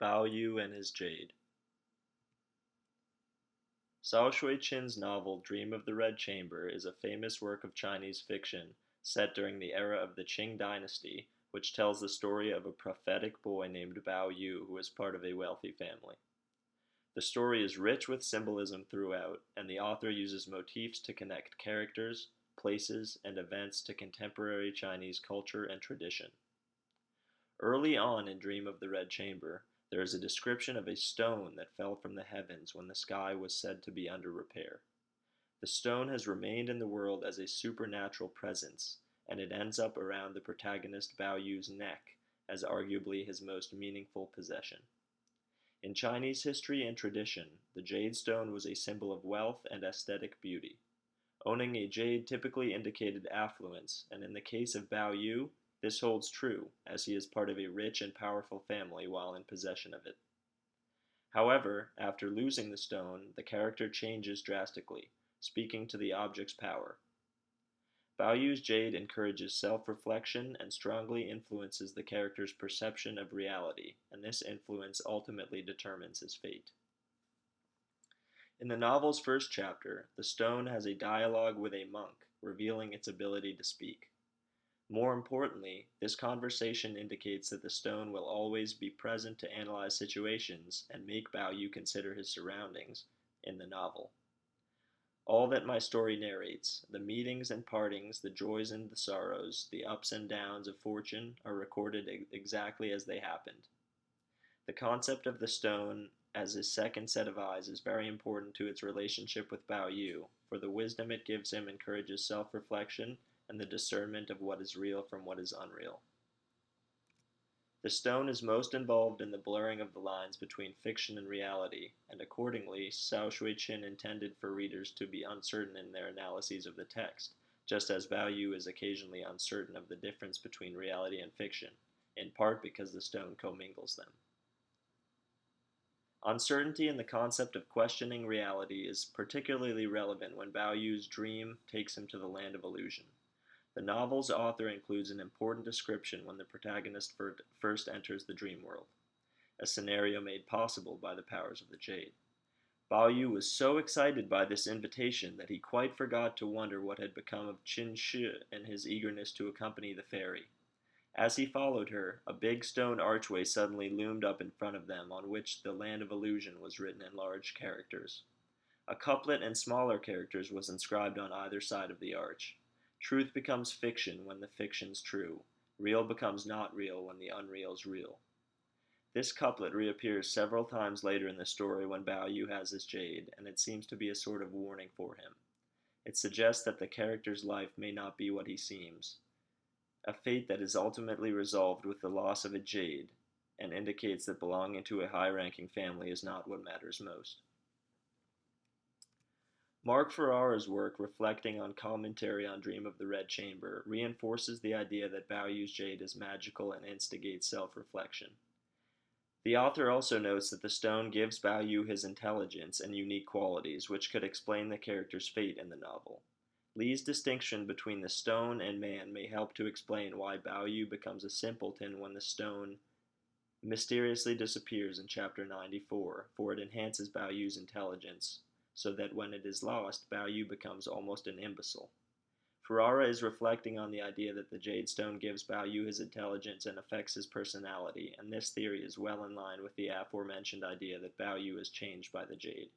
Baoyu and his Jade. Cao Shui-qin's novel Dream of the Red Chamber is a famous work of Chinese fiction set during the era of the Qing dynasty, which tells the story of a prophetic boy named Baoyu who was part of a wealthy family. The story is rich with symbolism throughout, and the author uses motifs to connect characters, places, and events to contemporary Chinese culture and tradition. Early on in Dream of the Red Chamber, there is a description of a stone that fell from the heavens when the sky was said to be under repair. The stone has remained in the world as a supernatural presence, and it ends up around the protagonist Baoyu's neck as arguably his most meaningful possession. In Chinese history and tradition, the jade stone was a symbol of wealth and aesthetic beauty. Owning a jade typically indicated affluence, and in the case of Baoyu, this holds true, as he is part of a rich and powerful family while in possession of it. However, after losing the stone, the character changes drastically, speaking to the object's power. Baoyu's jade encourages self-reflection and strongly influences the character's perception of reality, and this influence ultimately determines his fate. In the novel's first chapter, the stone has a dialogue with a monk, revealing its ability to speak. More importantly, this conversation indicates that the stone will always be present to analyze situations and make Baoyu consider his surroundings in the novel. All that my story narrates, the meetings and partings, the joys and the sorrows, the ups and downs of fortune, are recorded exactly as they happened. The concept of the stone as his second set of eyes is very important to its relationship with Baoyu, for the wisdom it gives him encourages self-reflection and the discernment of what is real from what is unreal. The stone is most involved in the blurring of the lines between fiction and reality, and accordingly, Cao Shui-qin intended for readers to be uncertain in their analyses of the text, just as Baoyu is occasionally uncertain of the difference between reality and fiction, in part because the stone commingles them. Uncertainty in the concept of questioning reality is particularly relevant when Baoyu's dream takes him to the land of illusion. The novel's author includes an important description when the protagonist first enters the dream world, a scenario made possible by the powers of the Jade. Baoyu was so excited by this invitation that he quite forgot to wonder what had become of Qin Shi in his eagerness to accompany the fairy. As he followed her, a big stone archway suddenly loomed up in front of them, on which the Land of Illusion was written in large characters. A couplet and smaller characters was inscribed on either side of the arch. Truth becomes fiction when the fiction's true. Real becomes not real when the unreal's real. This couplet reappears several times later in the story when Baoyu has his jade, and it seems to be a sort of warning for him. It suggests that the character's life may not be what he seems, a fate that is ultimately resolved with the loss of a jade, and indicates that belonging to a high-ranking family is not what matters most. Mark Ferrara's work, reflecting on commentary on Dream of the Red Chamber, reinforces the idea that Baoyu's jade is magical and instigates self-reflection. The author also notes that the stone gives Baoyu his intelligence and unique qualities, which could explain the character's fate in the novel. Lee's distinction between the stone and man may help to explain why Baoyu becomes a simpleton when the stone mysteriously disappears in Chapter 94, for it enhances Baoyu's intelligence, so that when it is lost, Baoyu becomes almost an imbecile. Ferrara is reflecting on the idea that the Jade Stone gives Baoyu his intelligence and affects his personality, and this theory is well in line with the aforementioned idea that Baoyu is changed by the Jade.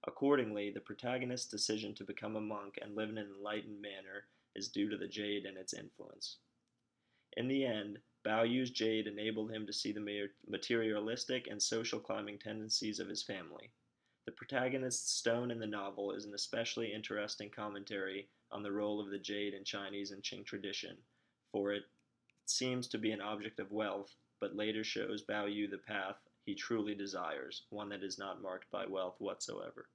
Accordingly, the protagonist's decision to become a monk and live in an enlightened manner is due to the Jade and its influence. In the end, Baoyu's Jade enabled him to see the materialistic and social climbing tendencies of his family. The protagonist's stone in the novel is an especially interesting commentary on the role of the jade in Chinese and Qing tradition, for it seems to be an object of wealth, but later shows Baoyu the path he truly desires, one that is not marked by wealth whatsoever.